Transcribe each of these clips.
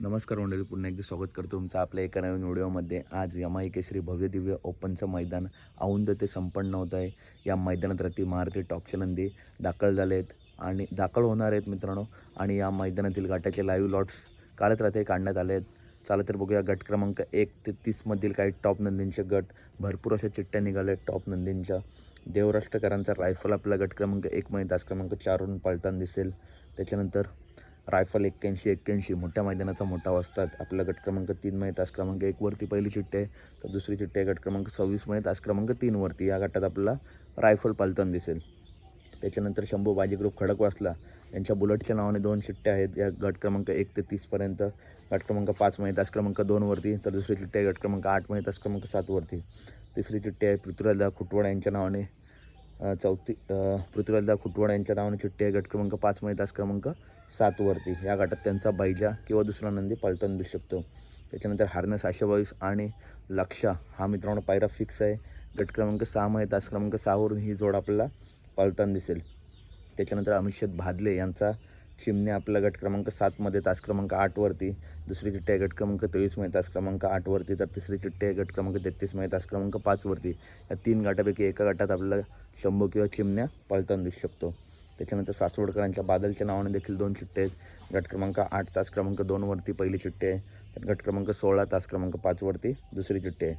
नमस्कार मंडळी, पुन्हा एकदा स्वागत करतो तुमचं आपल्या एका नवीन व्हिडिओमध्ये। आज यमाई केसरी भव्य दिव्य ओपनचं मैदान औंध ते संपन्न होत आहे। या मैदानात रती महारथी टॉपचे नंदी दाखल झाले आहेत आणि दाखल होणार आहेत मित्रांनो। आणि या मैदानातील गटाचे लाईव्ह लॉट्स कालच रात्री काढण्यात आले आहेत। चला तर बघूया गट क्रमांक 1 ते 30 मधील काही टॉप नंदींचे गट। भरपूर अशा चिठ्ठ्या निघाल्या आहेत टॉप नंदींच्या। देवराष्ट्रकरांचा रायफल आपला गट क्रमांक 1 मध्ये तास क्रमांक 4 वरून पळताना दिसेल। त्याच्यानंतर रायफल 81 मोठ्या मैदानाचा मोठा वस्ताद आपला गट क्रमांक 3 मध्ये तास क्रमांक 1 वरती पहिली चिठ्ठी आहे, तर दुसरी चिठ्ठी आहे गट क्रमांक 26 मध्ये तास क्रमांक 3 वरती। या गटात आपल्याला रायफल पळताना दिसेल। त्याच्यानंतर शंभू बाजी ग्रुप खडकवासला यांच्या बुलेटच्या नावाने 2 चिठ्ठ्या आहेत या गट क्रमांक 1 ते 30 पर्यंत। गट क्रमांक 5 मध्ये तास क्रमांक 2 वरती, तर दुसरी चिठ्ठी आहे गट क्रमांक 8 मध्ये तास क्रमांक 7 वरती। तिसरी चिठ्ठी आहे पृथ्वीराज खुटवड यांच्या नावाने पृथ्वीराज खुटवड यांच्या नावाने चिठ्ठी आहे गट क्रमांक 5 मध्ये तास क्रमांक 7 वरती। या गटात त्यांचा बैजा किंवा दुसरा नंदी पळताना दिसू शकतो। त्याच्यानंतर हार्नेस 722 आणि लक्षा हा मित्रांनो पायरा फिक्स आहे। गट क्रमांक 6 मध्ये तास क्रमांक 6 वरून ही जोड आपल्याला पळताना दिसेल। त्याच्यानंतर अमिषद भादले यांचा चिमणे आपला गट क्रमांक 7 मध्ये तास क्रमांक 8 वरती। दुसरी चिठ्ठी आहे गट क्रमांक 23 मध्ये तास क्रमांक 8 वरती, तर तिसरी चिठ्ठी आहे गट क्रमांक 33 मध्ये तास क्रमांक 5 वरती। या 3 गटापैकी एका गटात आपल्याला शंभू किंवा चिमण्या पळताना दिसू शकतो। त्याच्यानंतर सासवडकरांच्या बादलच्या नावाने देखील 2 चिठ्ठ्या आहेत। गट क्रमांक 8 तास क्रमांक 2 वरती पहिली चिठ्ठी आहे, तर गट क्रमांक 16 तास क्रमांक 5 वरती दुसरी चिठ्ठी आहे।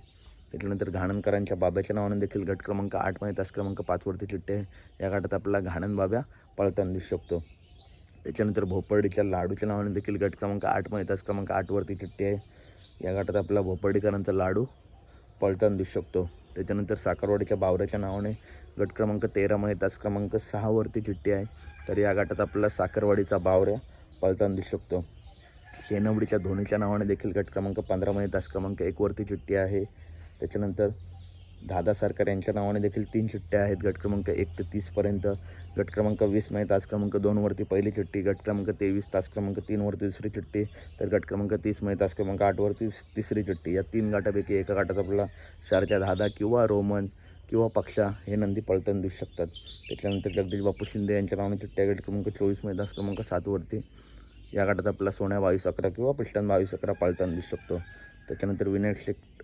त्याच्यानंतर घाणनकरांच्या बाब्याच्या नावाने देखील गट क्रमांक 8 मध्ये तास क्रमांक 5 वरती चिठ्ठी आहे। या गटात आपल्याला घाणन बाब्या पळताना दिसू शकतो। त्याच्यानंतर भोपर्डीच्या लाडूच्या नावाने देखील गट क्रमांक 8 मध्ये तास क्रमांक 8 वरती चिठ्ठी आहे। या गटात आपला भोपर्डीकरांचा लाडू पळताना दिसू शकतो। त्याच्यानंतर साखरवाडीच्या बावऱ्याच्या नावाने गट क्रमांक 13 मध्ये तास क्रमांक 6 वरती चिठ्ठी आहे, तर या गटात आपल्याला साखरवाडीचा बावऱ्या पळताना दिसू शकतो। शेनवडीच्या धोनीच्या नावाने देखील गट क्रमांक 15 मध्ये तास क्रमांक 1 वरती चिठ्ठी आहे। त्याच्यानंतर दादा सरकार यांच्या नावाने देखील 3 चिठ्ठ्या आहेत गट क्रमांक 1 ते 30 पर्यंत। गट क्रमांक 20 मध्ये तास क्रमांक 2 वरती पहिली चिठ्ठी, गट क्रमांक 23 तास क्रमांक 3 वरती दुसरी चिठ्ठी, तर गट क्रमांक 30 मध्ये तास क्रमांक 8 वरती तिसरी चिठ्ठी। या 3 गटापैकी एका गटात आपल्याला शारजा दादा किंवा रोमन किंवा पक्षा हे नंदी पळताना दिसू शकतात। त्याच्यानंतर जगदीश बापू शिंदे यांच्या नावाने चिठ्ठी आहे गट क्रमांक 24 मध्ये तास क्रमांक 7 वरती। या गटात आपला सोन्या 22-11 किंवा पिस्टन 22-11 पळताना दिसू शकतो। त्याच्यानंतर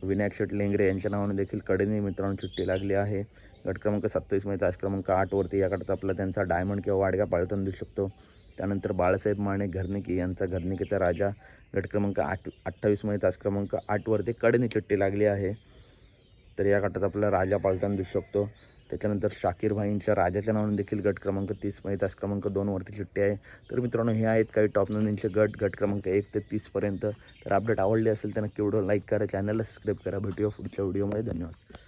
विनायक शेट लेंगरे यांच्या नावाने देखील कडेने मित्रांनो चिठ्ठी लागली आहे। गट क्रमांक 27 मध्ये तास क्रमांक 8 वरती। या गटात आपला त्यांचा डायमंड किंवा वाडगा पळताना दिसू शकतो। त्यानंतर बाळासाहेब माने घरनिकी यांचा घरनिकीचा राजा गट क्रमांक 28 मध्ये तास क्रमांक 8 वरती कडेने चिठ्ठी लागली आहे, तर या गटात आपल्याला राजा पळताना दिसू शकतो। त्याच्यानंतर शाकीर भाईंच्या राजाच्या नावाने देखील गट क्रमांक 30 मध्ये तास क्रमांक 2 वरती चिठ्ठी आहे। तर मित्रांनो हे आहेत काही टॉप नंदींचे गट क्रमांक 1 ते 30 पर्यंत। तर अपडेट आवडली असेल तर नक्की व्हिडिओ लाईक करा, चॅनलला सबस्क्राईब करा। भेटूया पुढच्या व्हिडिओमध्ये। धन्यवाद।